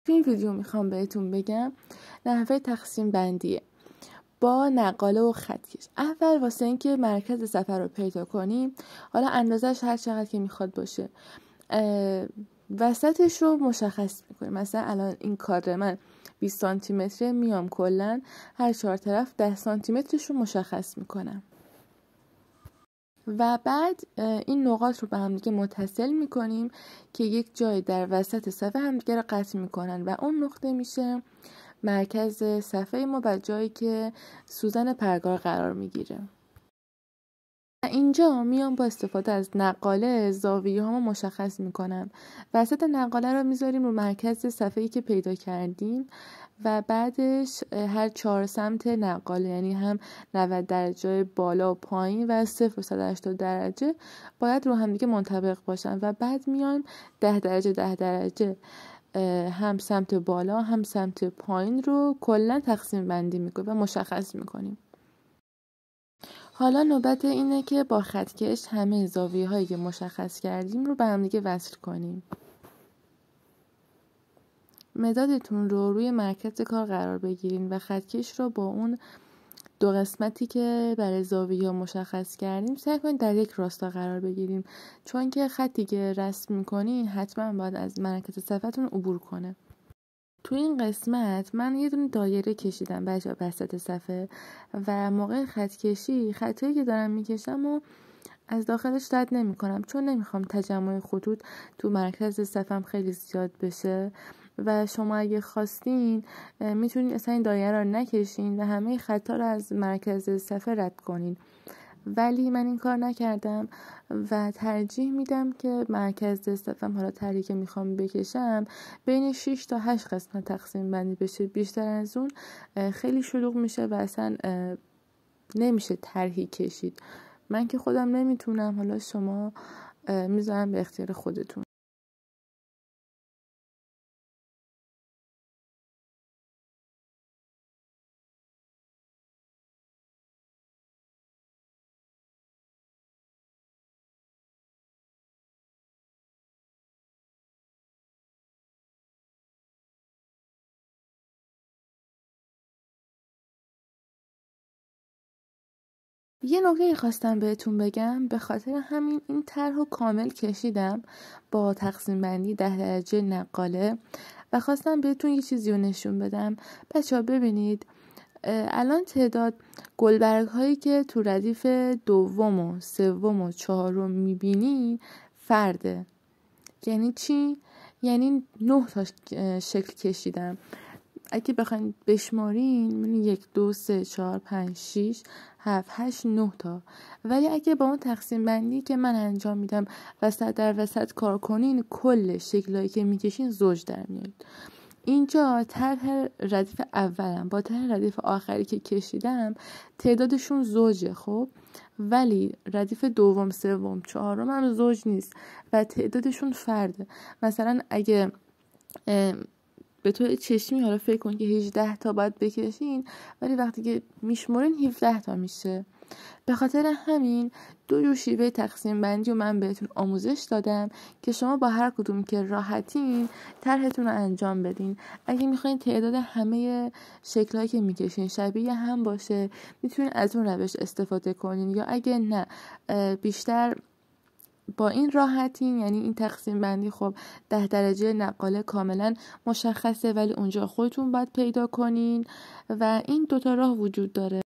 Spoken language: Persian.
تو این ویدیو میخوام بهتون بگم نحوه تقسیم بندیه با نقاله و خطکش. اول واسه اینکه مرکز صفحه رو پیدا کنیم، حالا اندازش هر چقدر که میخواد باشه، وسطش رو مشخص میکنیم. مثلا الان این کادر من 20 سانتی متره، میام کلا هر 4 طرف 10 سانتی مترش رو مشخص میکنم و بعد این نقاط رو به هم دیگه متصل میکنیم که یک جای در وسط صفحه هم دیگه رو قطع میکنن و اون نقطه میشه مرکز صفحه ما و جایی که سوزن پرگار قرار میگیره. اینجا میام با استفاده از نقاله زاویه ها مشخص میکنم. وسط نقاله رو میذاریم رو مرکز صفحه‌ای که پیدا کردیم و بعدش هر 4 سمت نقاله، یعنی هم 90 درجه بالا و پایین و 0 و 180 درجه باید رو هم دیگه منطبق باشن و بعد میایم 10 درجه 10 درجه هم سمت بالا هم سمت پایین رو کلا تقسیم بندی میکنیم و مشخص میکنیم. حالا نوبت اینه که با خطکش همه زاویه هایی که مشخص کردیم رو به هم دیگه وصل کنیم. مدادتون رو روی مرکز کار قرار بگیرین و خطکش رو با اون 2 قسمتی که برای زاویه ها مشخص کردیم سعی کنید در یک راستا قرار بگیریم، چون که خطی که رسم میکنین حتما باید از مرکز صفحتون عبور کنه. تو این قسمت من یه دونه دایره کشیدم بچه‌ها وسط صفحه و موقع خط کشی خطایی که دارم میکشم و از داخلش رد نمی کنم، چون نمیخوام تجمع خطوط تو مرکز صفحم خیلی زیاد بشه و شما اگه خواستین میتونین اصلا این دایره رو نکشین و همه خطا رو از مرکز صفحه رد کنین، ولی من این کار نکردم و ترجیح میدم که مرکز صفحم، حالا طرحی که میخوام بکشم، بین 6 تا 8 قسمت تقسیم بندی بشه. بیشتر از اون خیلی شلوغ میشه و اصلا نمیشه طرحی کشید. من که خودم نمیتونم، حالا شما میذارم به اختیار خودتون. یه نکته خواستم بهتون بگم، به خاطر همین این طرح رو کامل کشیدم با تقسیم بندی 10 درجه نقاله و خواستم بهتون یه چیزی رو نشون بدم. بچه‌ها ببینید الان تعداد گلبرگ هایی که تو ردیف دوم و سوم و چهارم میبینی فرده. یعنی چی؟ یعنی 9 تا شکل کشیدم. اگه بخواید بشمارین 1 2 3 4 5 6 7 8 9 تا، ولی اگه با اون تقسیم بندی که من انجام میدم وسط در وسط کار کنین، کل شکلایی که میکشین زوج در میاد. اینجا طرح ردیف اولم با طرح ردیف آخری که کشیدم تعدادشون زوجه، خب، ولی ردیف دوم سوم چهارم هم زوج نیست و تعدادشون فرده. مثلا اگه به طور چشمی حالا فکر کن که 18 تا باید بکشین، ولی وقتی که میشمرین 17 تا میشه. به خاطر همین 2 جور شیوه تقسیم بندی رو من بهتون آموزش دادم که شما با هر کدوم که راحتین طرحتون رو انجام بدین. اگه میخواین تعداد همه شکل‌هایی که میکشین شبیه هم باشه، میتونین از اون روش استفاده کنین، یا اگه نه بیشتر با این راحتین، یعنی این تقسیم بندی خب 10 درجه نقاله کاملا مشخصه، ولی اونجا خودتون باید پیدا کنین و این 2 تا راه وجود داره.